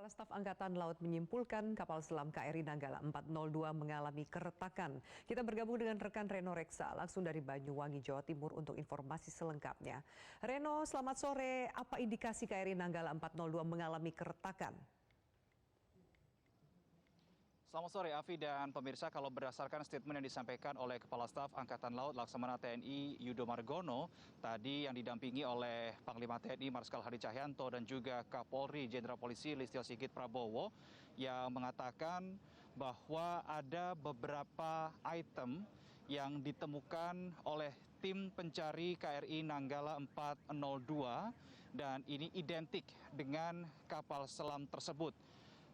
Kepala Staf Angkatan Laut menyimpulkan kapal selam KRI Nanggala 402 mengalami keretakan. Kita bergabung dengan rekan Reno Reksa langsung dari Banyuwangi, Jawa Timur untuk informasi selengkapnya. Reno, selamat sore. Apa indikasi KRI Nanggala 402 mengalami keretakan? Selamat sore, Afi dan pemirsa. Kalau berdasarkan statement yang disampaikan oleh Kepala Staf Angkatan Laut Laksamana TNI Yudo Margono, tadi yang didampingi oleh Panglima TNI Marskal Hadi Cahyanto dan juga Kapolri Jenderal Polisi Listio Sigit Prabowo, yang mengatakan bahwa ada beberapa item yang ditemukan oleh tim pencari KRI Nanggala 402 dan ini identik dengan kapal selam tersebut.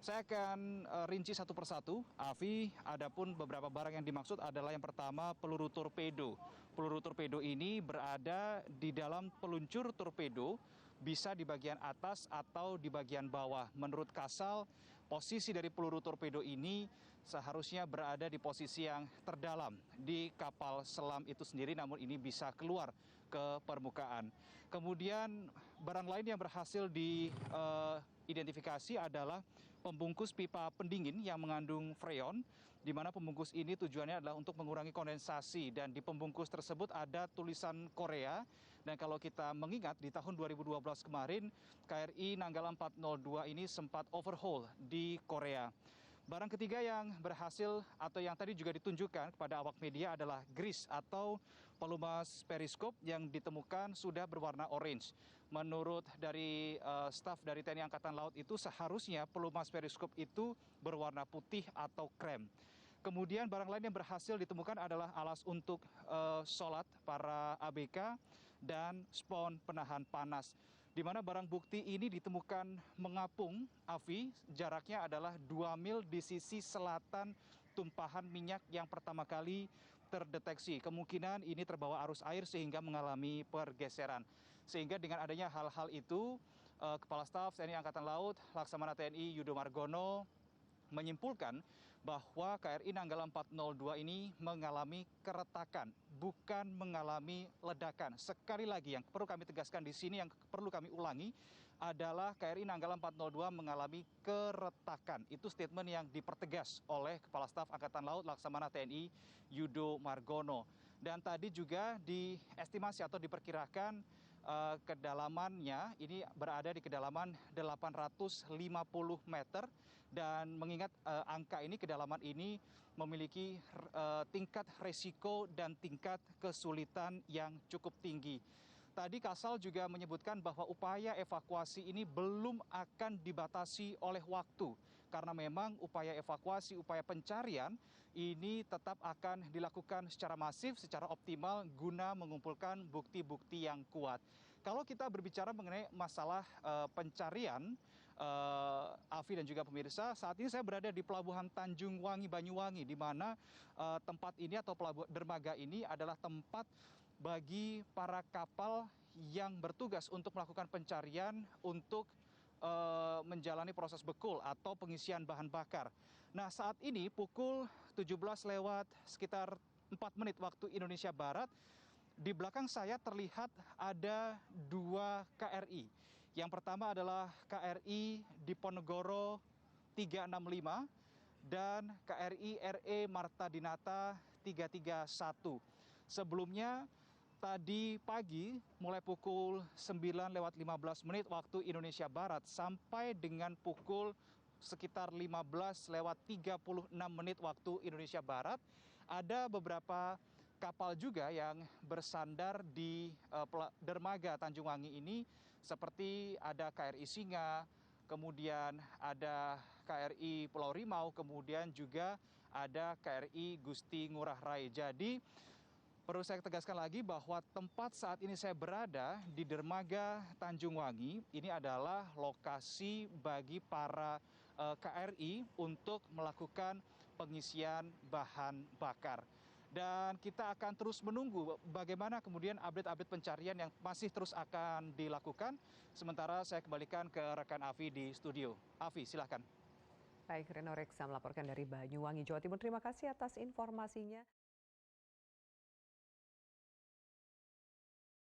Saya akan rinci satu persatu, Afi. Adapun beberapa barang yang dimaksud adalah yang pertama peluru torpedo. Peluru torpedo ini berada di dalam peluncur torpedo, bisa di bagian atas atau di bagian bawah. Menurut Kasal, posisi dari peluru torpedo ini seharusnya berada di posisi yang terdalam di kapal selam itu sendiri, namun ini bisa keluar ke permukaan. Kemudian barang lain yang berhasil diidentifikasi adalah pembungkus pipa pendingin yang mengandung freon, di mana pembungkus ini tujuannya adalah untuk mengurangi kondensasi, dan di pembungkus tersebut ada tulisan Korea. Dan kalau kita mengingat di tahun 2012 kemarin, KRI Nanggala 402 ini sempat overhaul di Korea. Barang ketiga yang berhasil atau yang tadi juga ditunjukkan kepada awak media adalah grease atau pelumas periskop yang ditemukan sudah berwarna orange. Menurut dari staf dari TNI Angkatan Laut itu seharusnya pelumas periskop itu berwarna putih atau krem. Kemudian barang lain yang berhasil ditemukan adalah alas untuk sholat para ABK dan spon penahan panas, di mana barang bukti ini ditemukan mengapung, Afi, jaraknya adalah 2 mil di sisi selatan tumpahan minyak yang pertama kali terdeteksi. Kemungkinan ini terbawa arus air sehingga mengalami pergeseran. Sehingga dengan adanya hal-hal itu, Kepala Staf TNI Angkatan Laut Laksamana TNI Yudo Margono menyimpulkan bahwa KRI Nanggala 402 ini mengalami keretakan, bukan mengalami ledakan. Sekali lagi yang perlu kami tegaskan di sini, yang perlu kami ulangi adalah KRI Nanggala 402 mengalami keretakan. Itu statement yang dipertegas oleh Kepala Staf Angkatan Laut Laksamana TNI Yudo Margono. Dan tadi juga diestimasi atau diperkirakan kedalamannya ini berada di kedalaman 850 meter, dan mengingat angka ini, kedalaman ini memiliki tingkat resiko dan tingkat kesulitan yang cukup tinggi. Tadi Kasal juga menyebutkan bahwa upaya evakuasi ini belum akan dibatasi oleh waktu, karena memang upaya evakuasi, upaya pencarian ini tetap akan dilakukan secara masif, secara optimal guna mengumpulkan bukti-bukti yang kuat. Kalau kita berbicara mengenai masalah pencarian, Afi dan juga pemirsa, saat ini saya berada di Pelabuhan Tanjung Wangi, Banyuwangi, di mana tempat ini atau dermaga ini adalah tempat bagi para kapal yang bertugas untuk melakukan pencarian untuk menjalani proses bekul atau pengisian bahan bakar. Nah, saat ini pukul 17 lewat sekitar 4 menit waktu Indonesia Barat, di belakang saya terlihat ada 2 KRI. Yang pertama adalah KRI Diponegoro 365 dan KRI RE Marta Dinata 331. Sebelumnya tadi pagi mulai pukul 9 lewat 15 menit waktu Indonesia Barat sampai dengan pukul sekitar 15 lewat 36 menit waktu Indonesia Barat, ada beberapa kapal juga yang bersandar di dermaga Tanjung Wangi ini, seperti ada KRI Singa, kemudian ada KRI Pulau Rimau, kemudian juga ada KRI Gusti Ngurah Rai. Jadi perlu saya tegaskan lagi bahwa tempat saat ini saya berada di dermaga Tanjung Wangi ini adalah lokasi bagi para KRI untuk melakukan pengisian bahan bakar. Dan kita akan terus menunggu bagaimana kemudian update-update pencarian yang masih terus akan dilakukan. Sementara saya kembalikan ke rekan Afi di studio. Afi, silahkan. Baik, Reno Reksa melaporkan dari Banyuwangi, Jawa Timur. Terima kasih atas informasinya.